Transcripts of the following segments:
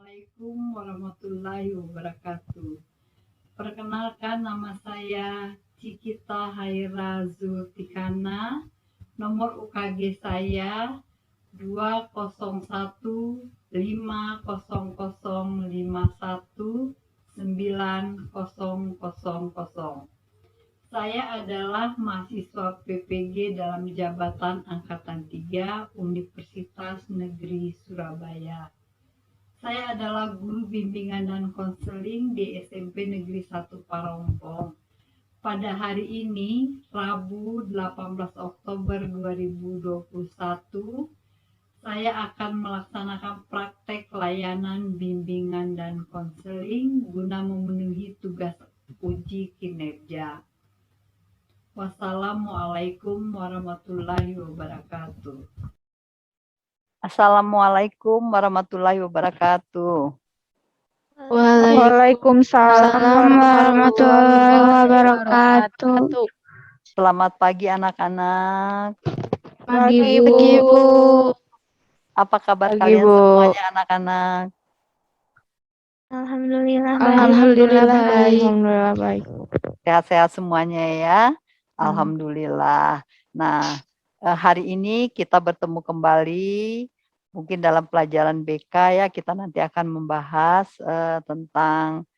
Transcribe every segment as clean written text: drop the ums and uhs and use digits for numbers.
Assalamualaikum warahmatullahi wabarakatuh. Perkenalkan, nama saya Cikita Haira Zulfikana. Nomor UKG saya 20150519000. Saya adalah mahasiswa PPG dalam jabatan Angkatan 3 Universitas Negeri Surabaya. Saya adalah guru bimbingan dan konseling di SMP Negeri 1 Parompong. Pada hari ini, Rabu 18 Oktober 2021, saya akan melaksanakan praktek layanan bimbingan dan konseling guna memenuhi tugas uji kinerja. Wassalamualaikum warahmatullahi wabarakatuh. Assalamualaikum warahmatullahi wabarakatuh. Waalaikumsalam warahmatullahi wabarakatuh. Selamat pagi anak-anak. Pagi Bu. Apa kabar Pagi, kalian Bu. semuanya anak-anak? Alhamdulillah baik. Alhamdulillah baik. Sehat-sehat semuanya ya. Alhamdulillah. Nah, hari ini kita bertemu kembali. Mungkin dalam pelajaran BK ya, kita nanti akan membahas tentang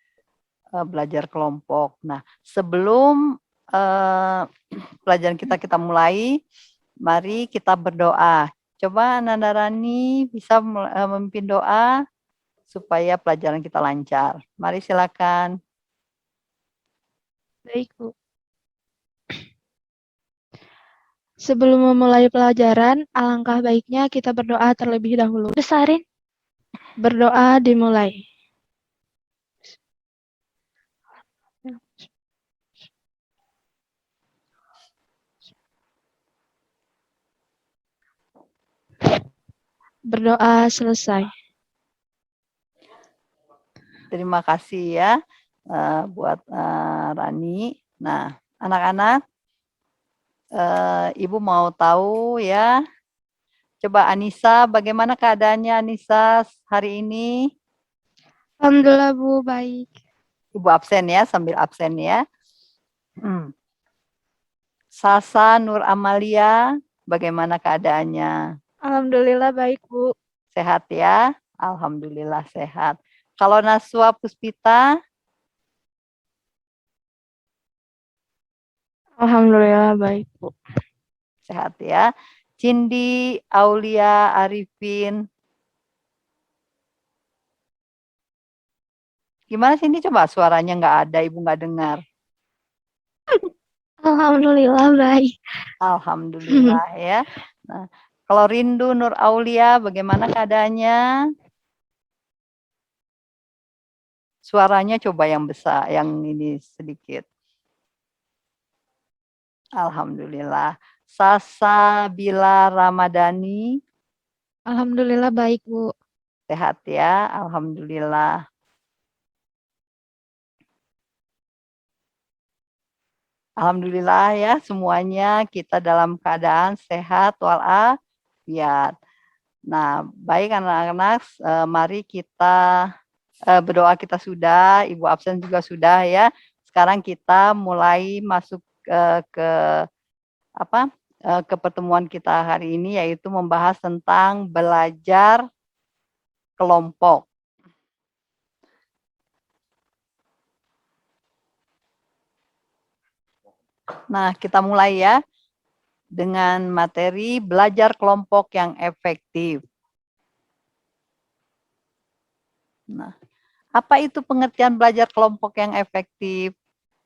belajar kelompok. Nah, sebelum pelajaran kita mulai, mari kita berdoa. Coba Nanda Rani bisa memimpin doa supaya pelajaran kita lancar. Mari silakan. Baik, Bu. Sebelum memulai pelajaran, alangkah baiknya kita berdoa terlebih dahulu. Besarin. Berdoa dimulai. Berdoa selesai. Terima kasih ya buat Rani. Nah, anak-anak, Ibu mau tahu ya. Coba Anissa, bagaimana keadaannya Anissa hari ini? Alhamdulillah Bu, baik. Ibu absen ya, sambil absen ya. Sasa Nur Amalia, bagaimana keadaannya? Alhamdulillah baik Bu. Sehat ya? Alhamdulillah sehat. Kalau Naswa Puspita? Alhamdulillah baik Bu. Sehat ya. Cindi Aulia Arifin. Gimana sih ini, coba suaranya nggak ada, Ibu nggak dengar. Alhamdulillah baik. Alhamdulillah ya. Nah, kalau Rindu Nur Aulia, bagaimana keadaannya? Suaranya coba yang besar, yang ini sedikit. Alhamdulillah. Sasa Bila Ramadhani. Alhamdulillah baik Bu. Sehat ya, alhamdulillah. Alhamdulillah ya, semuanya kita dalam keadaan sehat walafiat. Nah, baik anak-anak, mari kita berdoa, kita sudah, Ibu absen juga sudah ya. Sekarang kita mulai masuk ke pertemuan kita hari ini, yaitu membahas tentang belajar kelompok. Nah, kita mulai ya dengan materi belajar kelompok yang efektif. Nah, apa itu pengertian belajar kelompok yang efektif?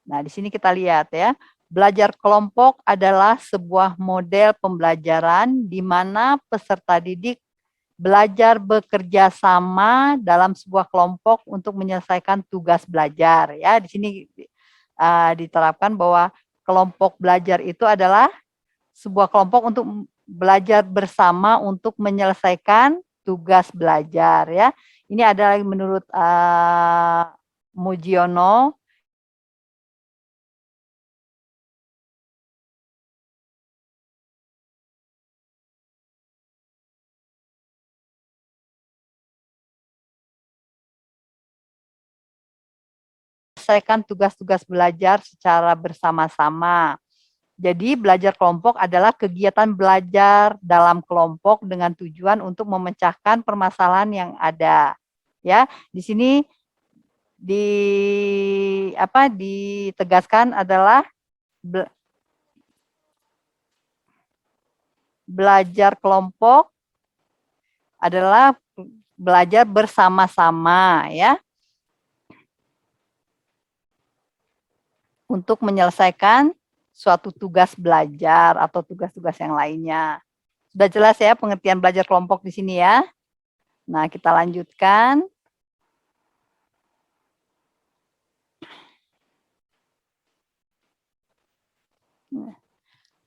Nah, di sini kita lihat ya. Belajar kelompok adalah sebuah model pembelajaran di mana peserta didik belajar bekerja sama dalam sebuah kelompok untuk menyelesaikan tugas belajar. Ya, di sini diterapkan bahwa kelompok belajar itu adalah sebuah kelompok untuk belajar bersama untuk menyelesaikan tugas belajar. Ya, ini adalah menurut Mujiono. menyelesaikan tugas-tugas belajar secara bersama-sama. Jadi belajar kelompok adalah kegiatan belajar dalam kelompok dengan tujuan untuk memecahkan permasalahan yang ada. Ya, di sini ditegaskan adalah belajar kelompok adalah belajar bersama-sama ya. Untuk menyelesaikan suatu tugas belajar atau tugas-tugas yang lainnya. Sudah jelas ya pengertian belajar kelompok di sini ya. Nah, kita lanjutkan.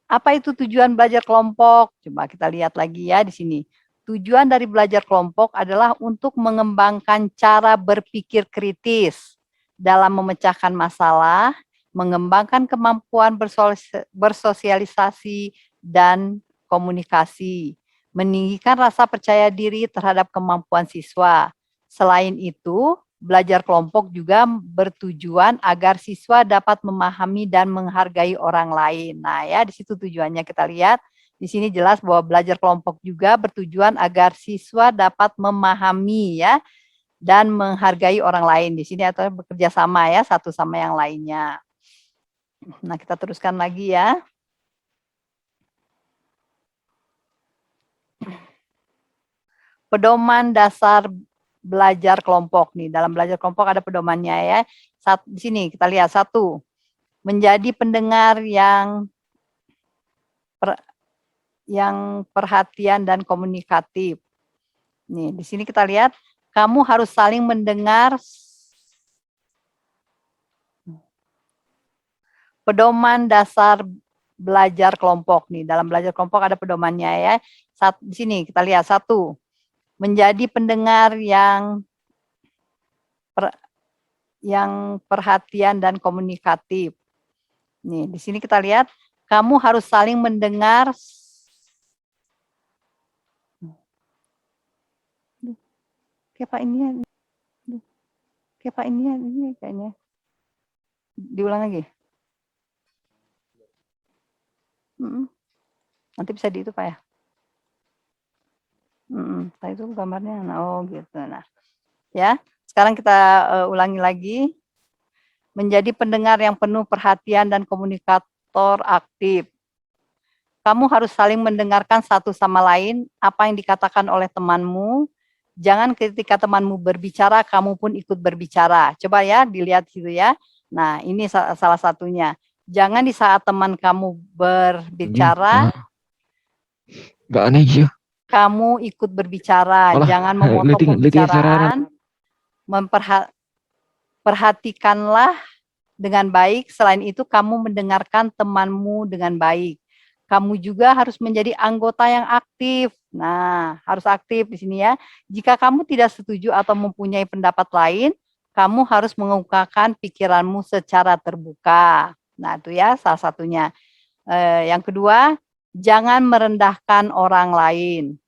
Apa itu tujuan belajar kelompok? Coba kita lihat lagi ya di sini. Tujuan dari belajar kelompok adalah untuk mengembangkan cara berpikir kritis dalam memecahkan masalah, mengembangkan kemampuan bersosialisasi dan komunikasi, meninggikan rasa percaya diri terhadap kemampuan siswa. Selain itu, belajar kelompok juga bertujuan agar siswa dapat memahami dan menghargai orang lain. Nah, ya di situ tujuannya kita lihat. Di sini jelas bahwa belajar kelompok juga bertujuan agar siswa dapat memahami ya dan menghargai orang lain. Di sini atau bekerja sama ya satu sama yang lainnya. Nah, kita teruskan lagi ya. Pedoman dasar belajar kelompok nih. Dalam belajar kelompok ada pedomannya ya. Di sini kita lihat 1. Menjadi pendengar yang perhatian dan komunikatif. Nih, di sini kita lihat kamu harus saling mendengar. Pedoman dasar belajar kelompok nih. Dalam belajar kelompok ada pedomannya ya. Di sini kita lihat 1. Menjadi pendengar yang perhatian dan komunikatif. Nih, di sini kita lihat kamu harus saling mendengar. Ini kayaknya. Diulang lagi. Nanti bisa di itu Pak ya. Tadi itu gambarnya. Nah, oh gitu. Nah, ya. Sekarang kita ulangi lagi. Menjadi pendengar yang penuh perhatian dan komunikator aktif. Kamu harus saling mendengarkan satu sama lain apa yang dikatakan oleh temanmu. Jangan ketika temanmu berbicara, kamu pun ikut berbicara. Coba ya, dilihat situ ya. Nah, ini salah satunya. Jangan di saat teman kamu berbicara, nggak aneh ya. Kamu ikut berbicara. Jangan memotong pembicaraan. Perhatikanlah dengan baik. Selain itu, kamu mendengarkan temanmu dengan baik. Kamu juga harus menjadi anggota yang aktif. Nah, harus aktif di sini ya. Jika kamu tidak setuju atau mempunyai pendapat lain, kamu harus mengungkapkan pikiranmu secara terbuka. Nah, itu ya salah satunya. Yang kedua, jangan merendahkan orang lain.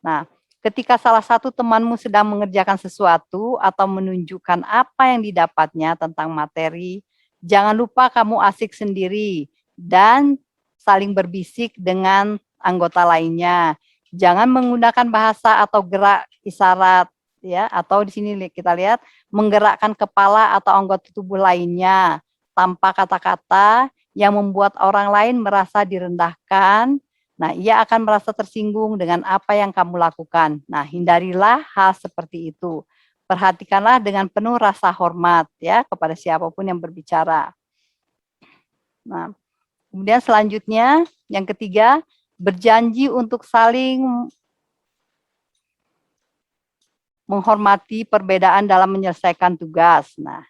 Nah, ketika salah satu temanmu sedang mengerjakan sesuatu atau menunjukkan apa yang didapatnya tentang materi, jangan lupa kamu asik sendiri dan saling berbisik dengan anggota lainnya. Jangan menggunakan bahasa atau gerak isyarat ya, atau di sini kita lihat menggerakkan kepala atau anggota tubuh lainnya tanpa kata-kata yang membuat orang lain merasa direndahkan. Nah, ia akan merasa tersinggung dengan apa yang kamu lakukan. Nah, hindarilah hal seperti itu. Perhatikanlah dengan penuh rasa hormat ya kepada siapapun yang berbicara. Nah, kemudian selanjutnya, yang ketiga, berjanji untuk saling menghormati perbedaan dalam menyelesaikan tugas. Nah,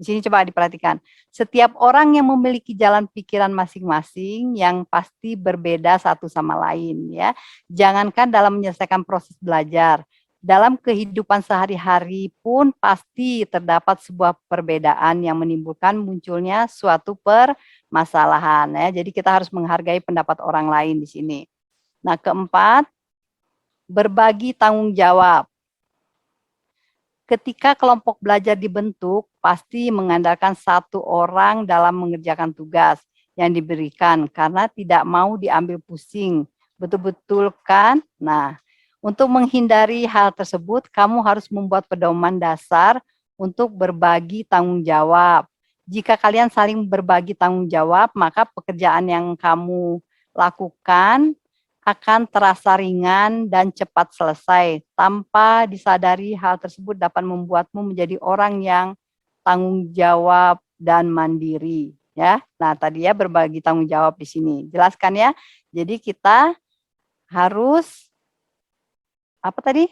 di sini coba diperhatikan. Setiap orang yang memiliki jalan pikiran masing-masing yang pasti berbeda satu sama lain ya. Jangankan dalam menyelesaikan proses belajar, dalam kehidupan sehari-hari pun pasti terdapat sebuah perbedaan yang menimbulkan munculnya suatu permasalahan ya. Jadi kita harus menghargai pendapat orang lain di sini. Nah, keempat, berbagi tanggung jawab. ketika kelompok belajar dibentuk, pasti mengandalkan satu orang dalam mengerjakan tugas yang diberikan karena tidak mau diambil pusing. Betul-betul kan? Nah, untuk menghindari hal tersebut, kamu harus membuat pedoman dasar untuk berbagi tanggung jawab. Jika kalian saling berbagi tanggung jawab, maka pekerjaan yang kamu lakukan akan terasa ringan dan cepat selesai. Tanpa disadari, hal tersebut dapat membuatmu menjadi orang yang tanggung jawab dan mandiri. Ya, nah tadi ya berbagi tanggung jawab di sini. Jelaskan ya. Jadi kita harus apa tadi?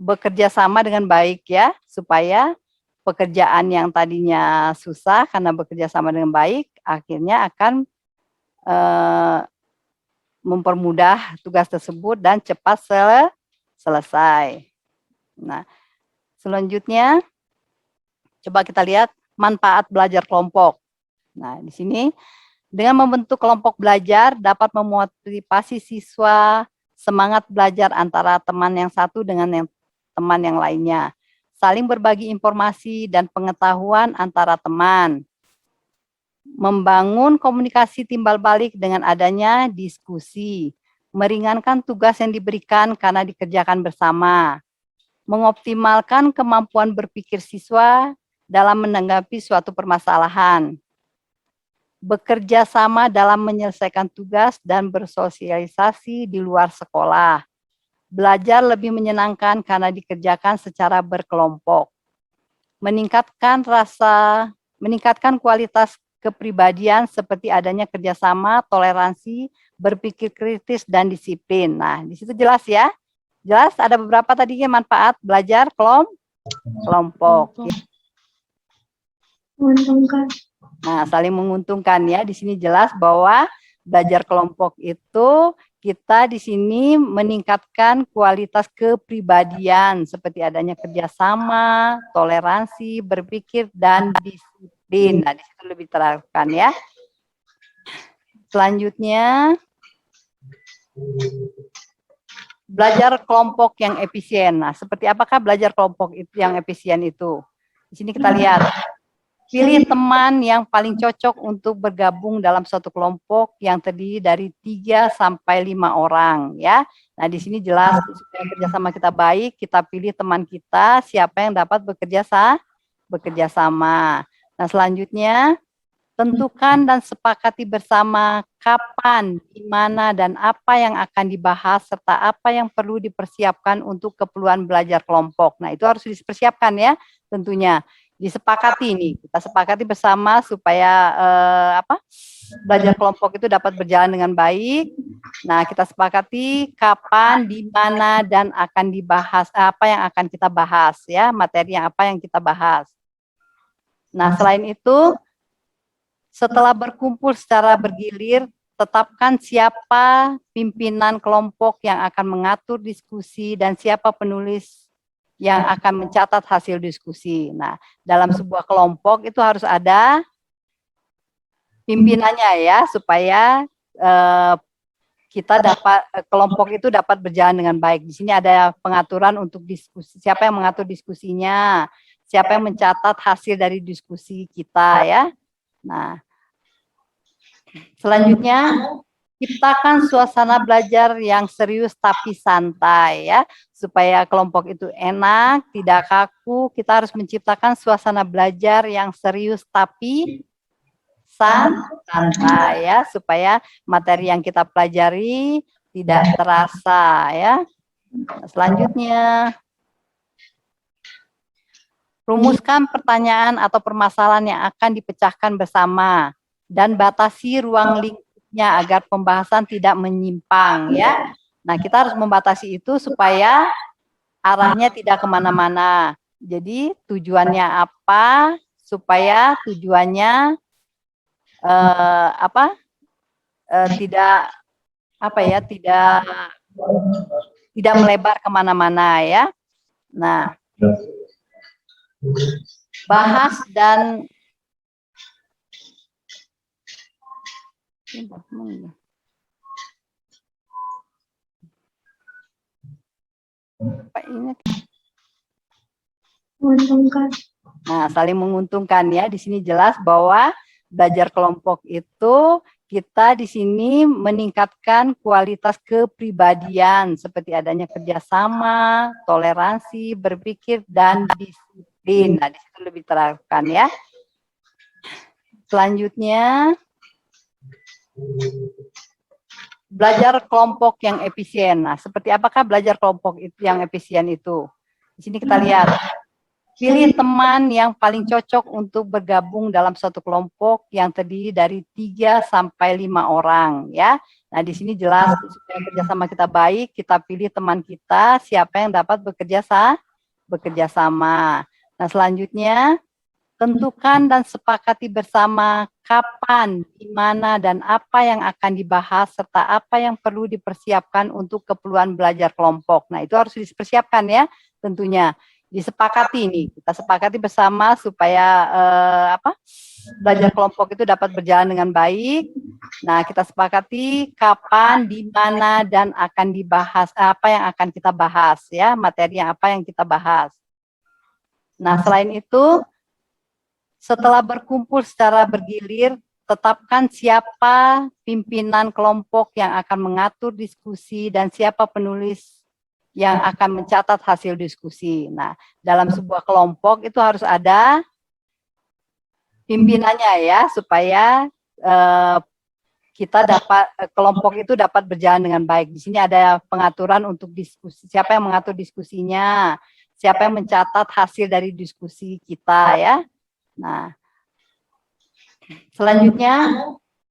Bekerja sama dengan baik ya, supaya pekerjaan yang tadinya susah karena bekerja sama dengan baik, akhirnya akan mempermudah tugas tersebut dan cepat selesai. Nah, selanjutnya coba kita lihat manfaat belajar kelompok. Nah, di sini dengan membentuk kelompok belajar dapat memotivasi siswa semangat belajar antara teman yang satu dengan teman yang lainnya. Saling berbagi informasi dan pengetahuan antara teman. Membangun komunikasi timbal balik dengan adanya diskusi. Meringankan tugas yang diberikan karena dikerjakan bersama. Mengoptimalkan kemampuan berpikir siswa dalam menanggapi suatu permasalahan. Bekerja sama dalam menyelesaikan tugas dan bersosialisasi di luar sekolah. Belajar lebih menyenangkan karena dikerjakan secara berkelompok. Meningkatkan kualitas kepribadian seperti adanya kerjasama, toleransi, berpikir kritis, dan disiplin. Nah, di situ jelas ya. Jelas ada beberapa tadi manfaat belajar kelompok. Menguntungkan. Nah, saling menguntungkan ya. Di sini jelas bahwa belajar kelompok itu kita di sini meningkatkan kualitas kepribadian seperti adanya kerjasama, toleransi, berpikir, dan disiplin. Nah, di situ lebih terangkan ya. Selanjutnya, belajar kelompok yang efisien. Nah, seperti apakah belajar kelompok itu yang efisien itu? Di sini kita lihat. Pilih teman yang paling cocok untuk bergabung dalam suatu kelompok yang terdiri dari 3 sampai 5 orang ya. Nah, di sini jelas supaya kerjasama kita baik, kita pilih teman kita siapa yang dapat bekerja sama. Nah, selanjutnya tentukan dan sepakati bersama kapan, di mana, dan apa yang akan dibahas serta apa yang perlu dipersiapkan untuk keperluan belajar kelompok. Nah, itu harus dipersiapkan ya, tentunya. Disepakati nih, kita sepakati bersama supaya belajar kelompok itu dapat berjalan dengan baik. Nah, kita sepakati kapan, di mana, dan akan dibahas apa yang akan kita bahas ya, materi yang apa yang kita bahas. Nah, selain itu, setelah berkumpul secara bergilir, tetapkan siapa pimpinan kelompok yang akan mengatur diskusi dan siapa penulis yang akan mencatat hasil diskusi. Nah, dalam sebuah kelompok itu harus ada pimpinannya ya, supaya kelompok itu dapat berjalan dengan baik. Di sini ada pengaturan untuk diskusi, siapa yang mengatur diskusinya, siapa yang mencatat hasil dari diskusi kita ya. Nah, selanjutnya ciptakan suasana belajar yang serius tapi santai ya, supaya kelompok itu enak, tidak kaku. Kita harus menciptakan suasana belajar yang serius tapi santai ya, supaya materi yang kita pelajari tidak terasa ya. Selanjutnya, rumuskan pertanyaan atau permasalahan yang akan dipecahkan bersama dan batasi ruang lingkupnya agar pembahasan tidak menyimpang ya. Nah, kita harus membatasi itu supaya arahnya tidak kemana-mana. Jadi tujuannya apa? Supaya tujuannya tidak melebar kemana-mana ya. Nah, bahas dan Pak, ini. Menguntungkan. Nah, saling menguntungkan ya. Di sini jelas bahwa belajar kelompok itu kita di sini meningkatkan kualitas kepribadian seperti adanya kerjasama, toleransi, berpikir, dan disiplin. Nah, di situ lebih terapkan ya. Selanjutnya, belajar kelompok yang efisien. Nah, seperti apakah belajar kelompok itu yang efisien itu? Di sini kita lihat. Pilih teman yang paling cocok untuk bergabung dalam suatu kelompok yang terdiri dari 3 sampai 5 orang ya. Nah, di sini jelas supaya kerjasama kita baik, kita pilih teman kita siapa yang dapat bekerja sama. Nah, selanjutnya tentukan dan sepakati bersama kapan, di mana, dan apa yang akan dibahas, serta apa yang perlu dipersiapkan untuk keperluan belajar kelompok. Nah, itu harus dipersiapkan ya, tentunya. Disepakati nih, kita sepakati bersama supaya belajar kelompok itu dapat berjalan dengan baik. Nah, kita sepakati kapan, di mana, dan akan dibahas, apa yang akan kita bahas ya, materi yang apa yang kita bahas. Nah, selain itu, setelah berkumpul secara bergilir, tetapkan siapa pimpinan kelompok yang akan mengatur diskusi dan siapa penulis yang akan mencatat hasil diskusi. Nah, dalam sebuah kelompok itu harus ada pimpinannya ya, supaya kita dapat kelompok itu dapat berjalan dengan baik. Di sini ada pengaturan untuk diskusi, siapa yang mengatur diskusinya, siapa yang mencatat hasil dari diskusi kita ya. Nah, selanjutnya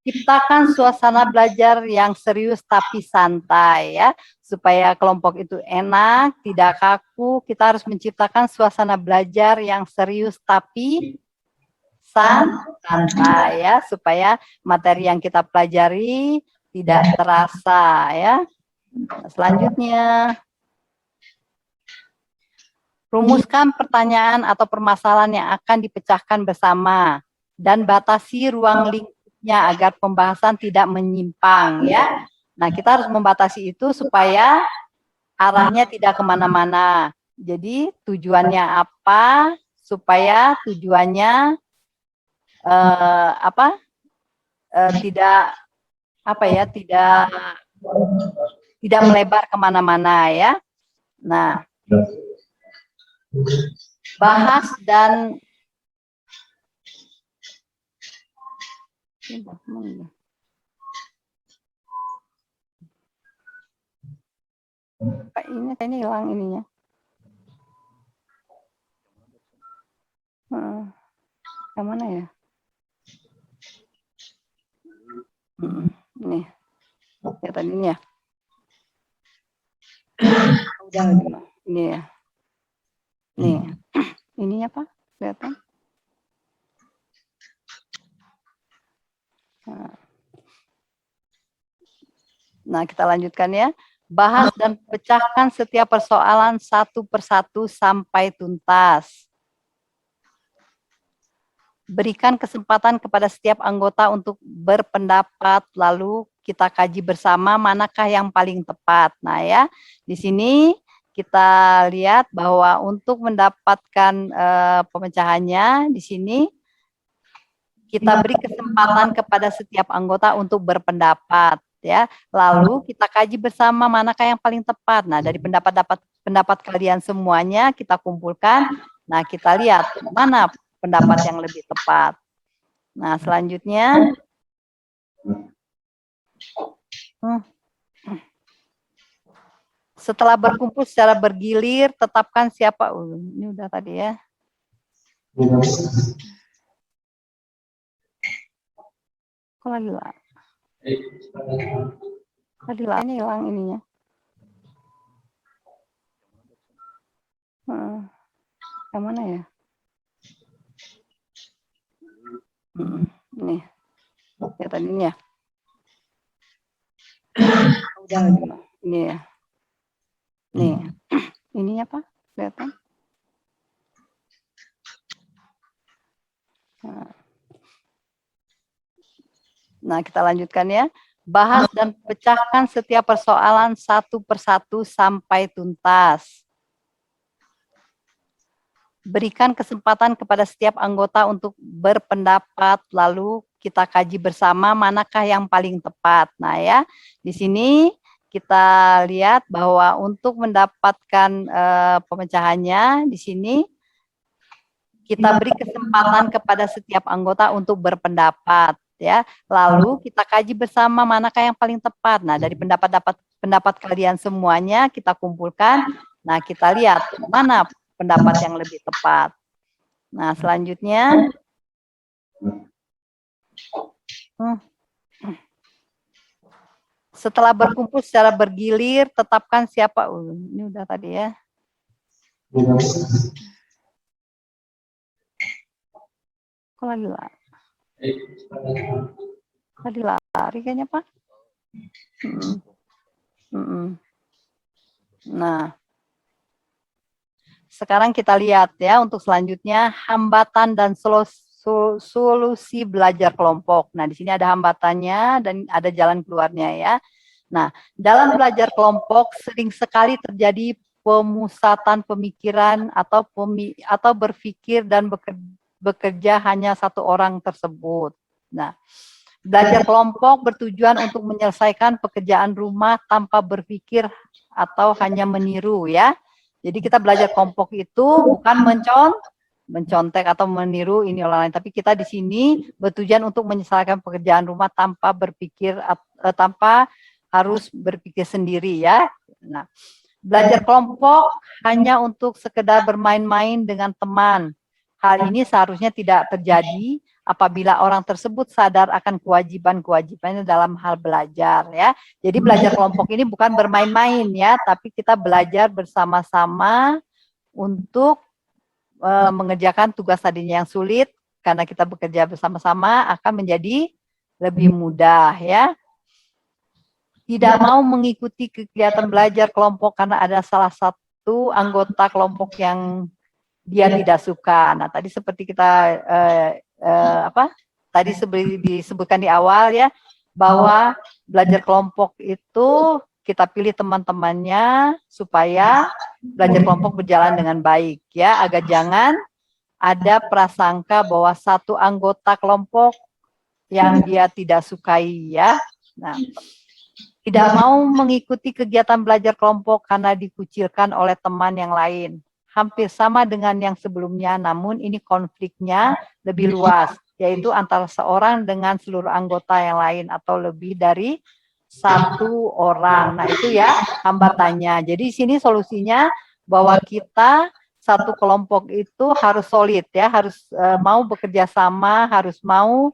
ciptakan suasana belajar yang serius tapi santai ya, supaya kelompok itu enak, tidak kaku. Kita harus menciptakan suasana belajar yang serius tapi santai ya, supaya materi yang kita pelajari tidak terasa ya. Selanjutnya, rumuskan pertanyaan atau permasalahan yang akan dipecahkan bersama dan batasi ruang lingkupnya agar pembahasan tidak menyimpang ya. Nah, kita harus membatasi itu supaya arahnya tidak kemana-mana. Jadi tujuannya apa? Supaya tujuannya tidak melebar kemana-mana ya. Nah, bahas dan ini kayaknya hilang ininya. Yang mana ya? Nih, ya tadi ini ya. Udah ini ya. Nih, ininya apa? Kelihatan? Nah, kita lanjutkan ya. Bahas dan pecahkan setiap persoalan satu persatu sampai tuntas. Berikan kesempatan kepada setiap anggota untuk berpendapat, lalu kita kaji bersama manakah yang paling tepat. Nah ya, di sini kita lihat bahwa untuk mendapatkan pemecahannya, di sini kita beri kesempatan kepada setiap anggota untuk berpendapat. Ya, lalu kita kaji bersama manakah yang paling tepat. Nah, dari pendapat kalian semuanya kita kumpulkan. Nah, kita lihat mana pendapat yang lebih tepat. Nah, selanjutnya setelah berkumpul secara bergilir, tetapkan siapa. Ini udah tadi ya. Kok lagi lah? Tadi lah ini hilang ininya. Yang mana ya? Nih, ya tadi ini ya. Udah ini ya. Nih, ininya apa? Kelihatan? Nah, kita lanjutkan ya. Bahas dan pecahkan setiap persoalan satu persatu sampai tuntas. berikan kesempatan kepada setiap anggota untuk berpendapat, lalu kita kaji bersama manakah yang paling tepat. Nah ya, di sini kita lihat bahwa untuk mendapatkan pemecahannya di sini kita beri kesempatan kepada setiap anggota untuk berpendapat ya. Lalu kita kaji bersama manakah yang paling tepat. Nah, dari pendapat kalian semuanya kita kumpulkan. Nah, kita lihat mana pendapat yang lebih tepat. Nah, selanjutnya setelah berkumpul secara bergilir, tetapkan siapa. Ini udah tadi ya. Kok lagi lari kayaknya, Pak? Nah, sekarang kita lihat ya untuk selanjutnya hambatan dan solusi belajar kelompok. Nah, di sini ada hambatannya dan ada jalan keluarnya ya. Nah, dalam belajar kelompok sering sekali terjadi pemusatan pemikiran atau berpikir dan bekerja hanya satu orang tersebut. Nah, belajar kelompok bertujuan untuk menyelesaikan pekerjaan rumah tanpa berpikir atau hanya meniru ya. Jadi kita belajar kelompok itu bukan mencontek atau meniru ini orang lain, tapi kita di sini bertujuan untuk menyelesaikan pekerjaan rumah tanpa berpikir tanpa harus berpikir sendiri ya. Nah, belajar kelompok hanya untuk sekedar bermain-main dengan teman. Hal ini seharusnya tidak terjadi apabila orang tersebut sadar akan kewajiban-kewajibannya dalam hal belajar ya. Jadi belajar kelompok ini bukan bermain-main ya, tapi kita belajar bersama-sama untuk mengerjakan tugas tadinya yang sulit, karena kita bekerja bersama-sama akan menjadi lebih mudah ya. Tidak mau mengikuti kegiatan belajar kelompok karena ada salah satu anggota kelompok yang dia tidak suka. Nah, tadi seperti kita tadi disebutkan di awal ya, bahwa belajar kelompok itu kita pilih teman-temannya supaya belajar kelompok berjalan dengan baik ya, agar jangan ada prasangka bahwa satu anggota kelompok yang dia tidak sukai ya. Nah, tidak mau mengikuti kegiatan belajar kelompok karena dikucilkan oleh teman yang lain. Hampir sama dengan yang sebelumnya, namun ini konfliknya lebih luas, yaitu antara seorang dengan seluruh anggota yang lain atau lebih dari satu orang. Nah, itu ya hambatannya. Jadi di sini solusinya bahwa kita satu kelompok itu harus solid ya, harus mau bekerja sama, harus mau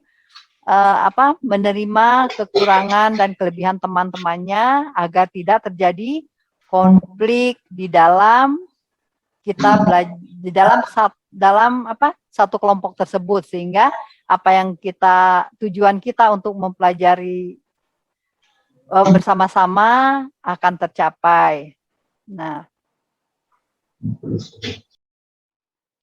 menerima kekurangan dan kelebihan teman-temannya agar tidak terjadi konflik di dalam kita belajar dalam satu kelompok tersebut, sehingga apa yang tujuan kita untuk mempelajari bersama-sama akan tercapai. Nah,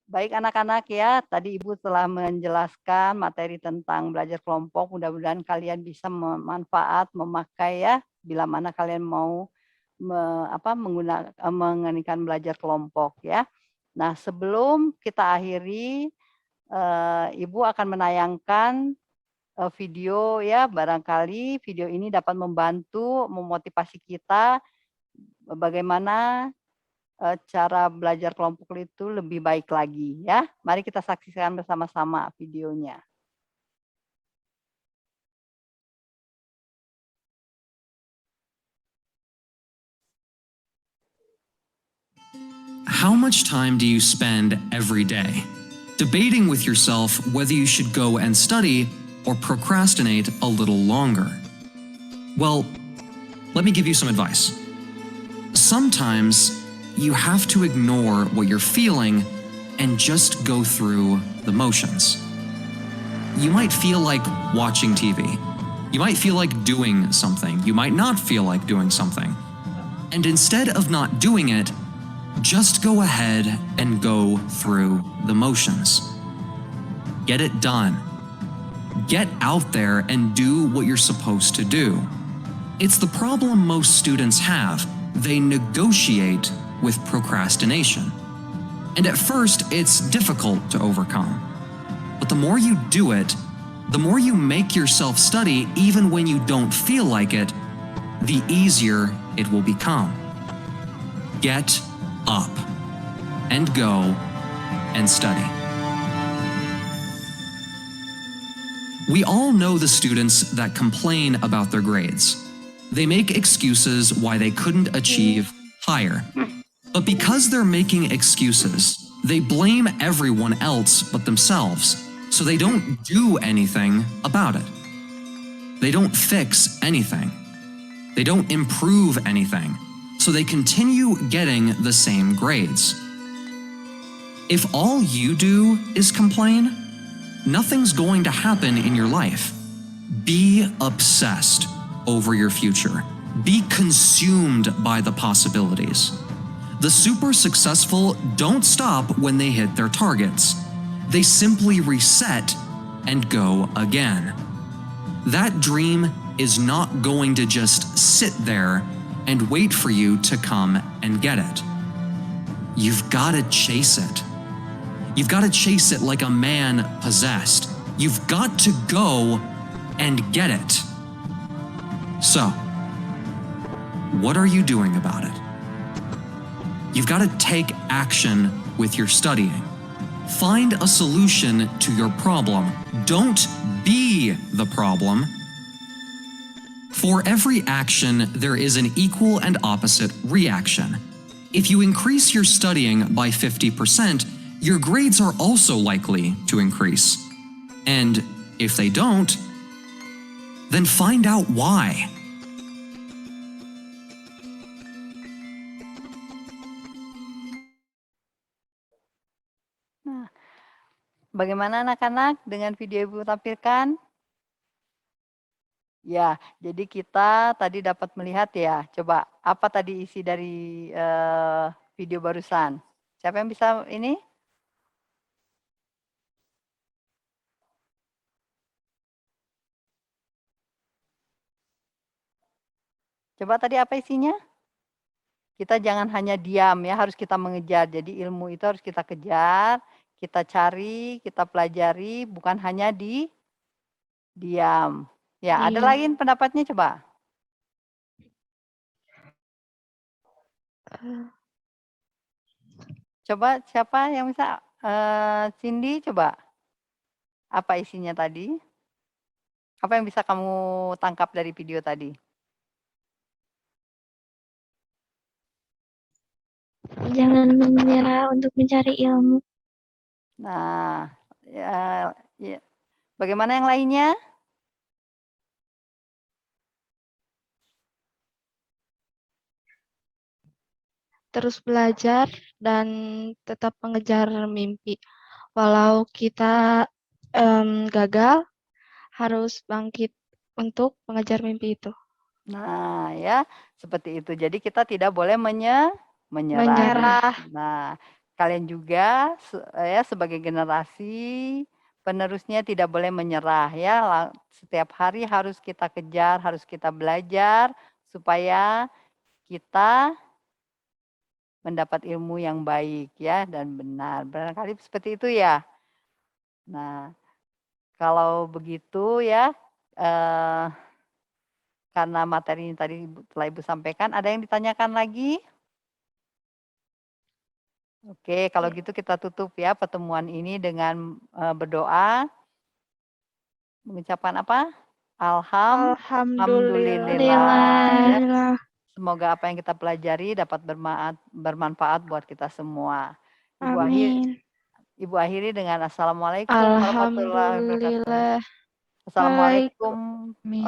baik anak-anak ya, tadi Ibu telah menjelaskan materi tentang belajar kelompok. Mudah-mudahan kalian bisa memakai ya, bila mana kalian mau menggunakan belajar kelompok ya. Nah, sebelum kita akhiri, Ibu akan menayangkan video ya, barangkali video ini dapat membantu memotivasi kita bagaimana cara belajar kelompok itu lebih baik lagi ya. Mari kita saksikan bersama-sama videonya. How much time do you spend every day debating with yourself whether you should go and study or procrastinate a little longer? Well, let me give you some advice. Sometimes you have to ignore what you're feeling and just go through the motions. You might feel like watching TV. You might feel like doing something. You might not feel like doing something. And instead of not doing it, just go ahead and go through the motions. Get it done. Get out there and do what you're supposed to do. It's the problem most students have. They negotiate with procrastination. And at first, it's difficult to overcome. But the more you do it, the more you make yourself study even when you don't feel like it, the easier it will become. Get up and go and study. We all know the students that complain about their grades. They make excuses why they couldn't achieve higher. But because they're making excuses, they blame everyone else but themselves, so they don't do anything about it. They don't fix anything. They don't improve anything, so they continue getting the same grades. If all you do is complain, nothing's going to happen in your life. Be obsessed over your future. Be consumed by the possibilities. The super successful don't stop when they hit their targets. They simply reset and go again. That dream is not going to just sit there and wait for you to come and get it. You've got to chase it. You've got to chase it like a man possessed. You've got to go and get it. So, what are you doing about it? You've got to take action with your studying. Find a solution to your problem. Don't be the problem. For every action, there is an equal and opposite reaction. If you increase your studying by 50%, your grades are also likely to increase. And if they don't, then find out why. Nah, bagaimana anak-anak dengan video Ibu tampilkan? Ya, jadi kita tadi dapat melihat ya, coba apa tadi isi dari video barusan? Siapa yang bisa ini? Coba tadi apa isinya? Kita jangan hanya diam ya, harus kita mengejar. Jadi ilmu itu harus kita kejar, kita cari, kita pelajari, bukan hanya di diam. Ya, ada Iya. lagi pendapatnya coba. Coba siapa yang bisa? Cindy coba. Apa isinya tadi? Apa yang bisa kamu tangkap dari video tadi? Jangan menyerah untuk mencari ilmu. Nah, ya, bagaimana yang lainnya? Terus belajar dan tetap mengejar mimpi. Walau kita gagal, harus bangkit untuk mengejar mimpi itu. Nah, ya, seperti itu. Jadi kita tidak boleh menyerah. Menyerah. Nah, kalian juga ya sebagai generasi penerusnya tidak boleh menyerah ya. Setiap hari harus kita kejar, harus kita belajar supaya kita mendapat ilmu yang baik ya dan benar. Barangkali seperti itu ya. Nah, kalau begitu ya, karena materi ini tadi telah Ibu sampaikan, ada yang ditanyakan lagi? Oke, kalau gitu kita tutup ya pertemuan ini dengan berdoa. Mengucapkan apa? Alhamdulillah. Ya. Semoga apa yang kita pelajari dapat bermanfaat buat kita semua. Ibu akhiri dengan Assalamualaikum warahmatullahi wabarakatuh.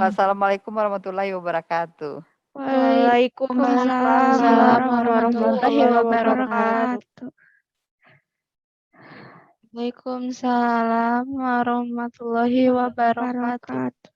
Assalamualaikum warahmatullahi wabarakatuh. Waalaikumsalam warahmatullahi wabarakatuh. Waalaikumsalam warahmatullahi wabarakatuh.